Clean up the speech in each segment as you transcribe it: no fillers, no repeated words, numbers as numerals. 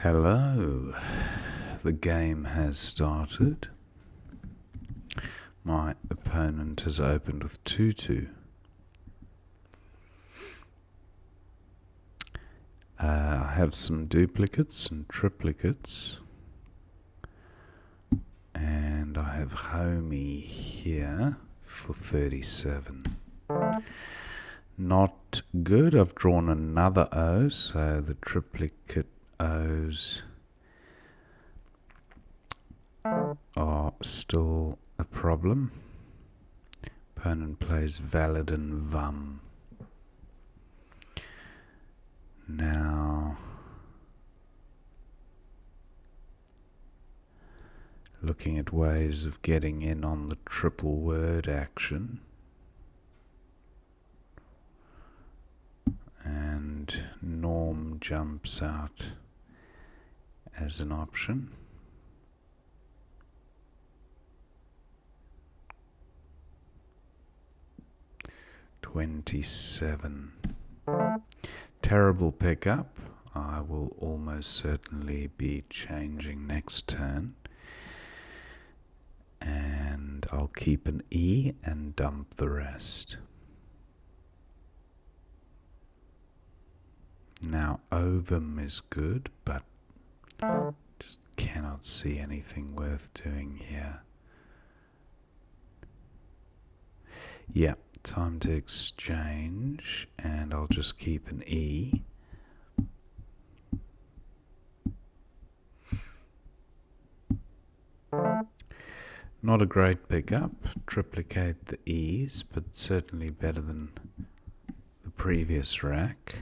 Hello, the game has started. My opponent has opened with 2-2. I have some duplicates and triplicates, and I have Homie here for 37. Not good. I've drawn another O, so the triplicate O's are still a problem. Opponent plays Valid and Vum. Now, looking at ways of getting in on the triple word action. And Norm jumps out as an option. $27. Terrible pickup. I will almost certainly be changing next turn. And I'll keep an E and dump the rest. Now Ovum is good, but just cannot see anything worth doing here. Yeah, time to exchange, and I'll just keep an E. Not a great pickup. Triplicate the E's, but certainly better than the previous rack.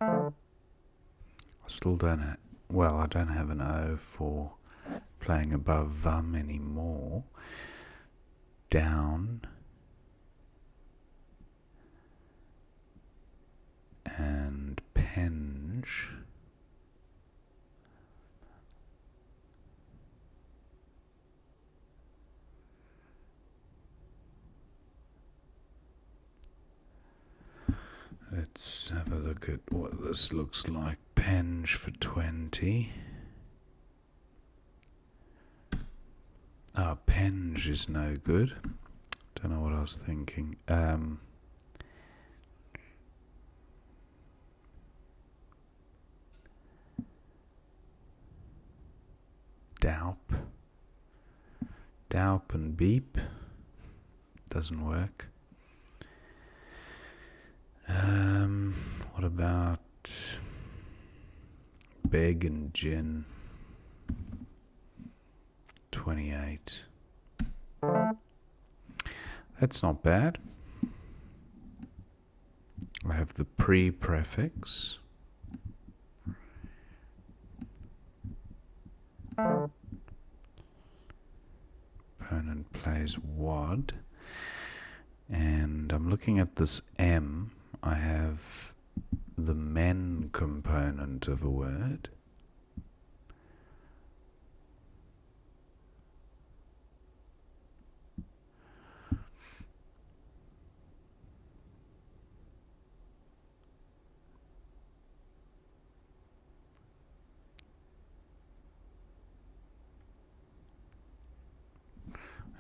I still don't have, well, I don't have an O for playing above Vum anymore. Down and Penge. Let's have a look at what this looks like. Penge for 20. Ah, Penge is no good. Don't know what I was thinking. Daup and Beep. Doesn't work. What about Beg and Gin? 28. That's not bad. I have the pre-prefix. Opponent plays Wad. And I'm looking at this M. I have the men component of a word.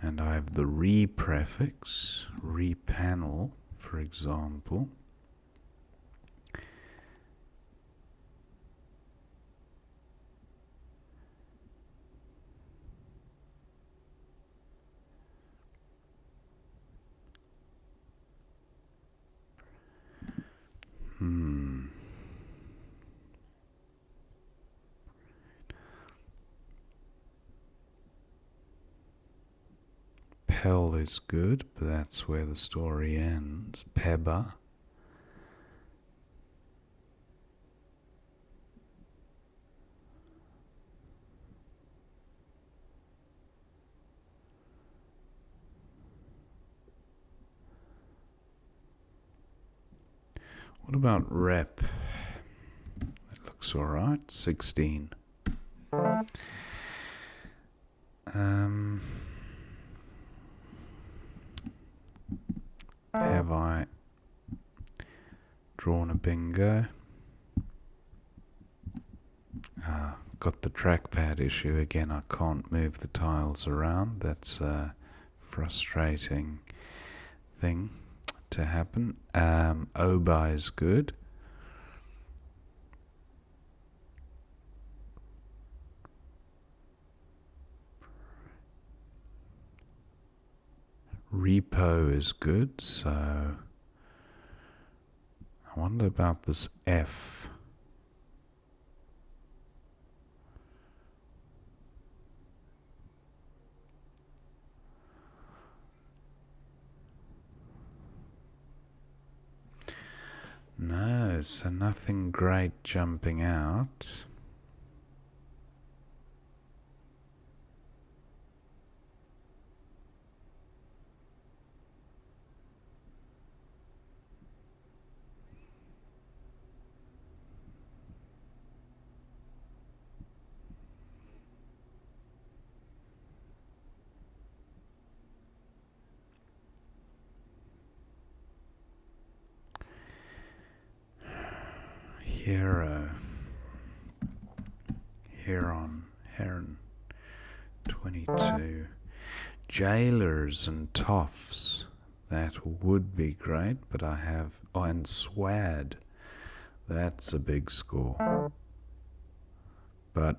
And I have the re-prefix, re-panel, for example. Pell is good, but that's where the story ends. Pebba. What about rep? That looks alright. 16. Have I drawn a bingo. Got the trackpad issue again. I can't move the tiles around. That's a frustrating thing to happen. Obi is good. Repo is good, so I wonder about this F. No, so nothing great jumping out. Hero. Heron. 22. Jailers and toffs. That would be great, but I have... Oh, and swad. That's a big score. But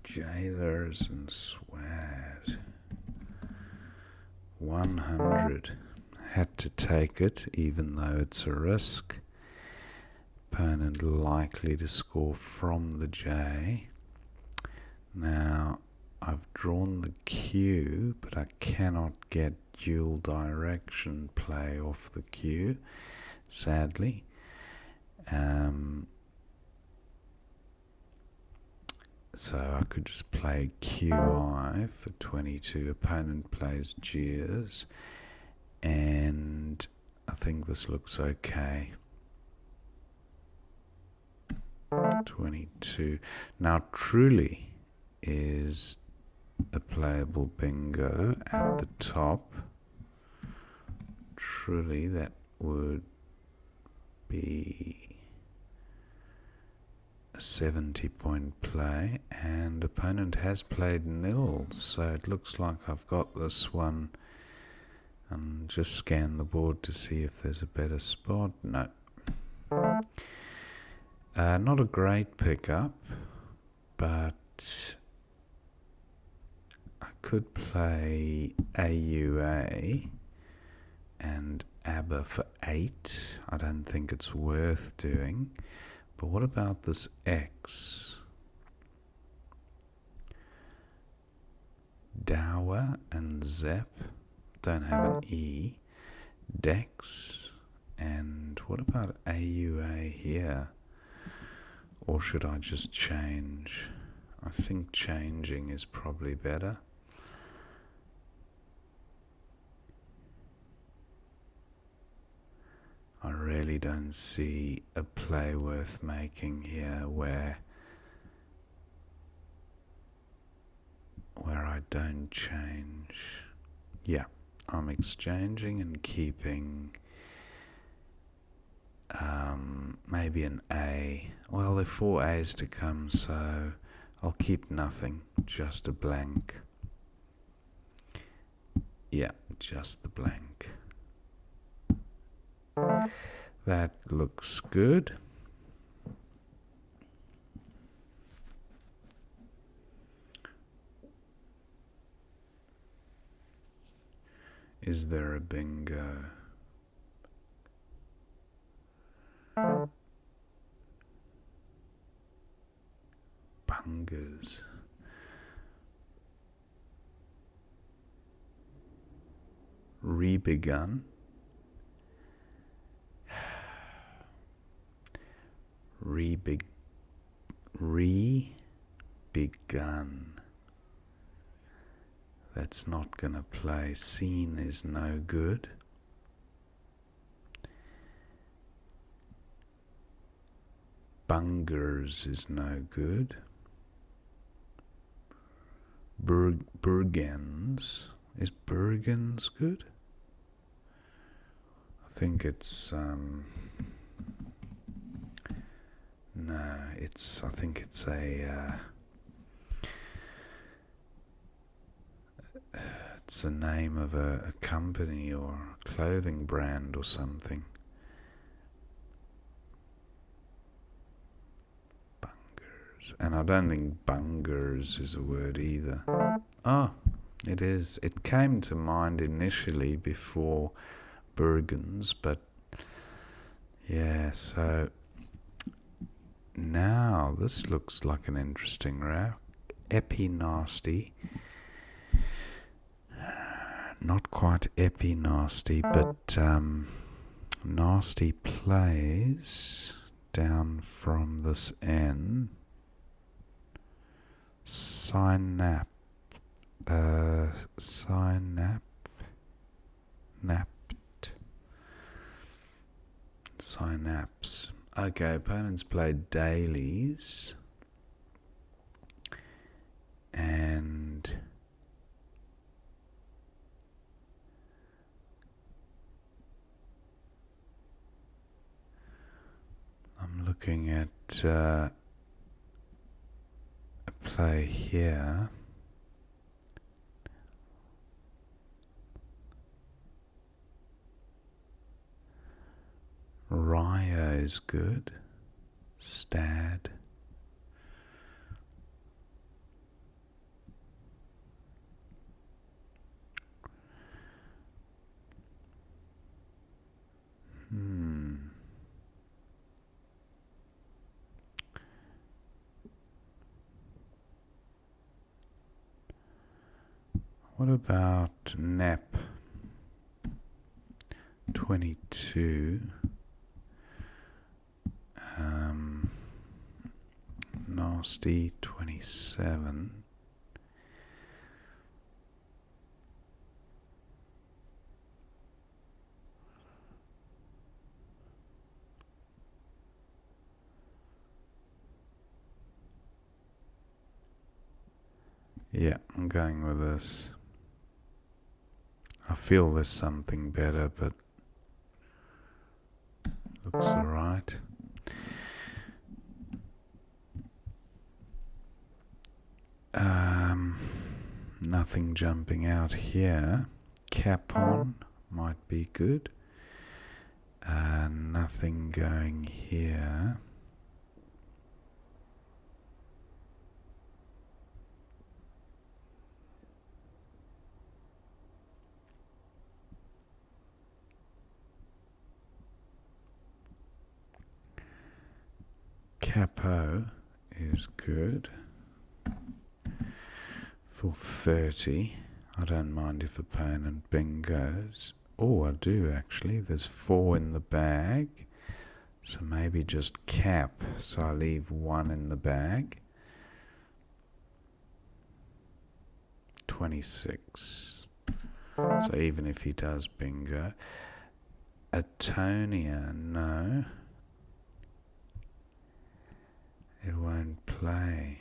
jailers and swad. 100. Had to take it, even though it's a risk. Opponent likely to score from the J. Now, I've drawn the Q, but I cannot get dual direction play off the Q, sadly. So I could just play QI for 22. Opponent plays Gears, and I think this looks okay. 22. Now, truly is a playable bingo at the top. Truly, that would be a 70-point play, and opponent has played nil, so it looks like I've got this one. And just scan the board to see if there's a better spot. No. Not a great pickup, but I could play AUA and ABBA for 8. I don't think it's worth doing. But what about this X? Dower and Zep don't have an E. Dex, and what about AUA here? Or should I just change? I think changing is probably better. I really don't see a play worth making here where I don't change. Yeah, I'm exchanging and keeping maybe an A. Well, there are 4 A's to come, so I'll keep nothing, just a blank. Yeah, just the blank. That looks good. Is there a bingo? Bungers. Rebegun. Rebegun. That's not gonna play. Scene is no good. Bungers is no good. Bergens. Is Bergens good? I think it's No, I think it's it's a name of a company or a clothing brand or something. Bungers. And I don't think bungers is a word either. Oh, it is. It came to mind initially before Bergens, but yeah, so now this looks like an interesting row. Epi-nasty. Not quite epi-nasty, but nasty plays down from this N. Synapse. Synapse. Okay, opponents played dailies. And I'm looking at a play here. Raya is good. Stad. What about Nep 22? Nasty 27. Yeah, I'm going with this. I feel there's something better, but looks alright. Nothing jumping out here. Capon might be good. Nothing going here. Capo is good for 30. I don't mind if opponent bingos. Oh, I do actually. There's 4 in the bag. So maybe just cap. So I leave 1 in the bag. 26. So even if he does bingo. Atonia, no. It won't play.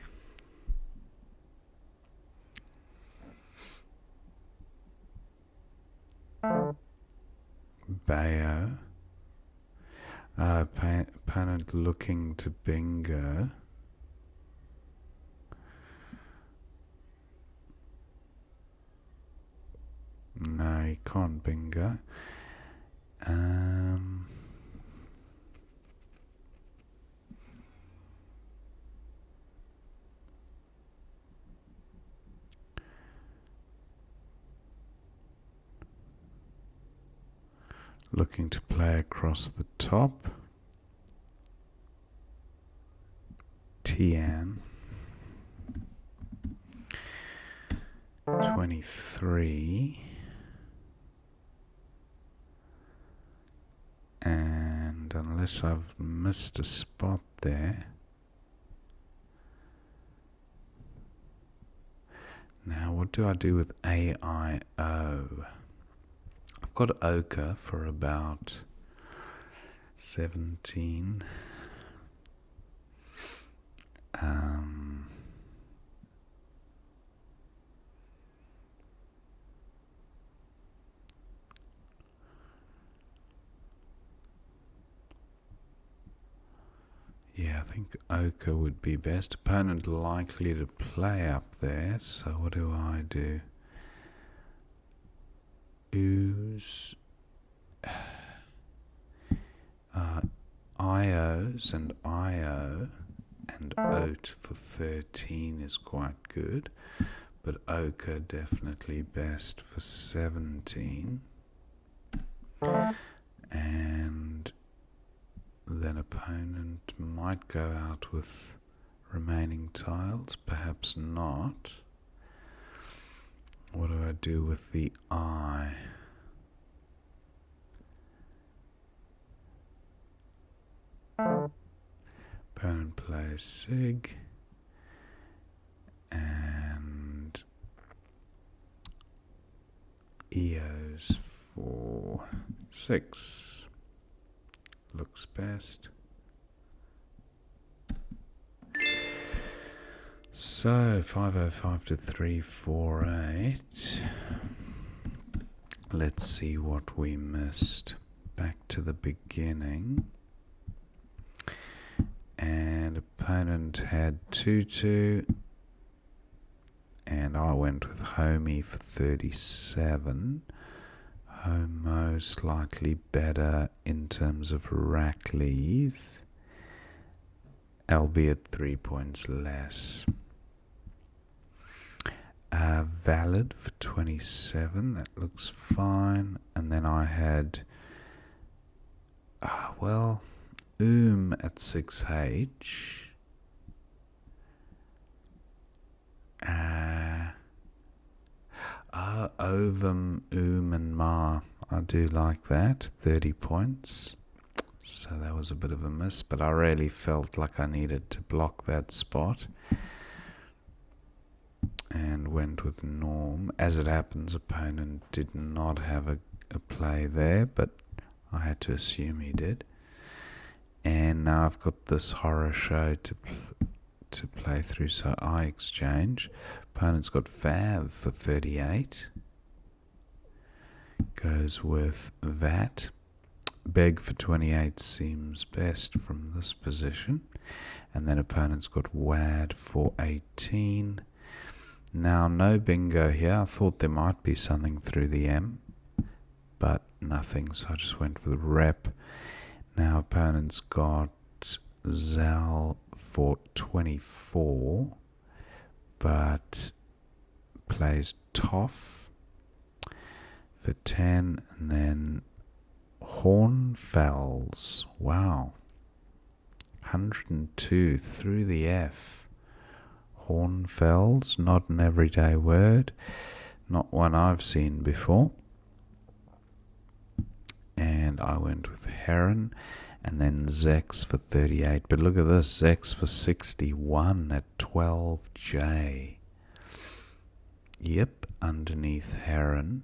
Bayo. Opponent looking to bingo. No, he can't bingo. Looking to play across the top. Tian. 23. And unless I've missed a spot there. Now, what do I do with AIO? I've got ochre for about 17. Yeah, I think ochre would be best. Opponent likely to play up there, so what do I do? Ooze. IOs and IO and oat for 13 is quite good, but ochre definitely best for 17. And then opponent might go out with remaining tiles, perhaps not. What do I do with the I? Opponent plays Sig and EOs for 6. Looks best. So 505 to 348. Let's see what we missed. Back to the beginning. And opponent had 2-2. And I went with Homie for 37. Homo slightly better in terms of rack leave, albeit 3 points less. Valid for 27, that looks fine. And then I had, at 6H. Ovum, and Ma. I do like that. 30 points. So that was a bit of a miss, but I really felt like I needed to block that spot. And went with Norm. As it happens, opponent did not have a play there, but I had to assume he did. And now I've got this horror show to play through, so I exchange. Opponent's got Fav for 38. Goes with Vat. Beg for 28 seems best from this position. And then opponent's got Wad for 18. Now no bingo here. I thought there might be something through the M, but nothing, so I just went with Rep. Now opponent's got Zal for 24, but plays Toff for 10, and then Hornfells. Wow. 102 through the F. Hornfells, not an everyday word, not one I've seen before. And I went with Heron, and then Zex for 38. But look at this, Zex for 61 at 12J. Yep, underneath Heron.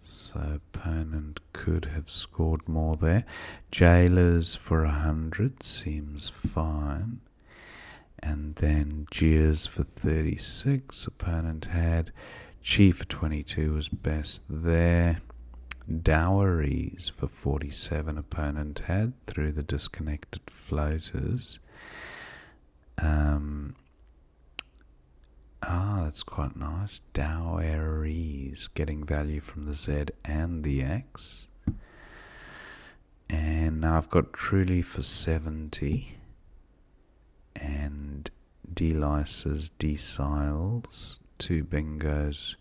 So opponent could have scored more there. Jailers for 100 seems fine. And then Gears for 36. Opponent had Chi for 22 was best there. Dowries for 47 opponent had through the disconnected floaters. That's quite nice. Dowries, getting value from the Z and the X. And now I've got Truly for 70. And Delices, Deciles, 2 bingos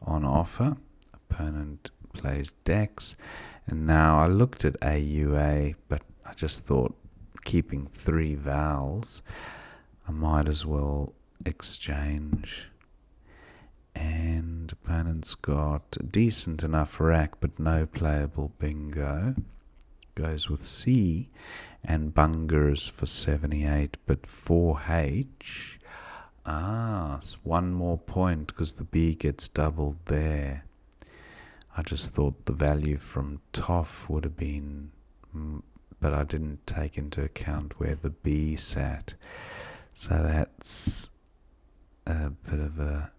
on offer. Opponent plays Dex. And now I looked at AUA, but I just thought keeping 3 vowels, I might as well exchange. And opponent's got a decent enough rack, but no playable bingo. Goes with C, and Bungers for 78, but 4H. It's 1 more point because the B gets doubled there. I just thought the value from Toff would have been, but I didn't take into account where the B sat. So that's a bit of a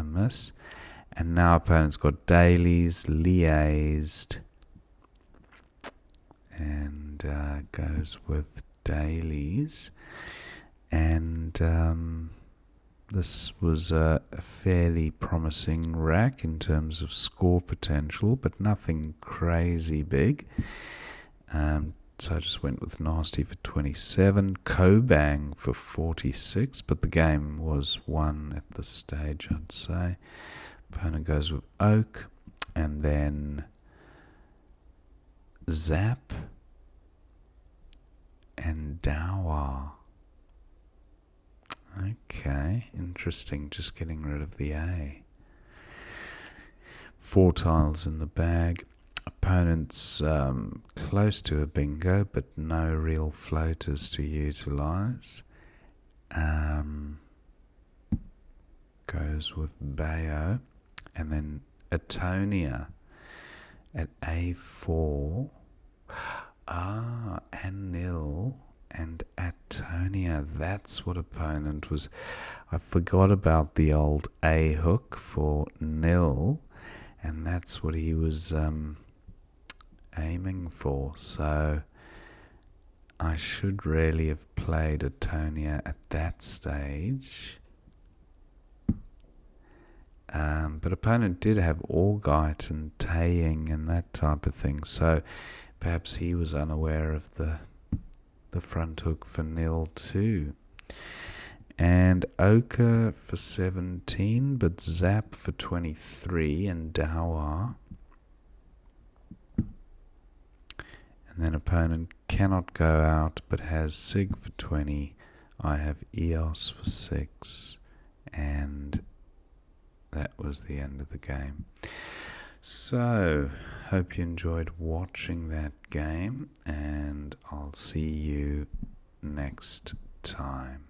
miss. And now opponent's got dailies, liaised, and goes with dailies, and this was a fairly promising rack in terms of score potential, but nothing crazy big. So I just went with Nasty for 27, Kobang for 46, but the game was won at this stage, I'd say. Opponent goes with Oak, and then Zap and Dawa. Okay, interesting, just getting rid of the A. 4 tiles in the bag. Opponent's close to a bingo, but no real floaters to utilise. Goes with Bayo, and then Atonia at A4. And nil and Atonia. That's what opponent was. I forgot about the old A hook for nil, and that's what he was aiming for. So I should really have played Atonia at that stage. But opponent did have Augite and Taying and that type of thing, so perhaps he was unaware of the front hook for nil too. And Ochre for 17, but Zap for 23, and Dawa. And then opponent cannot go out, but has Sig for 20. I have Eos for 6, and that was the end of the game. So, hope you enjoyed watching that game, and I'll see you next time.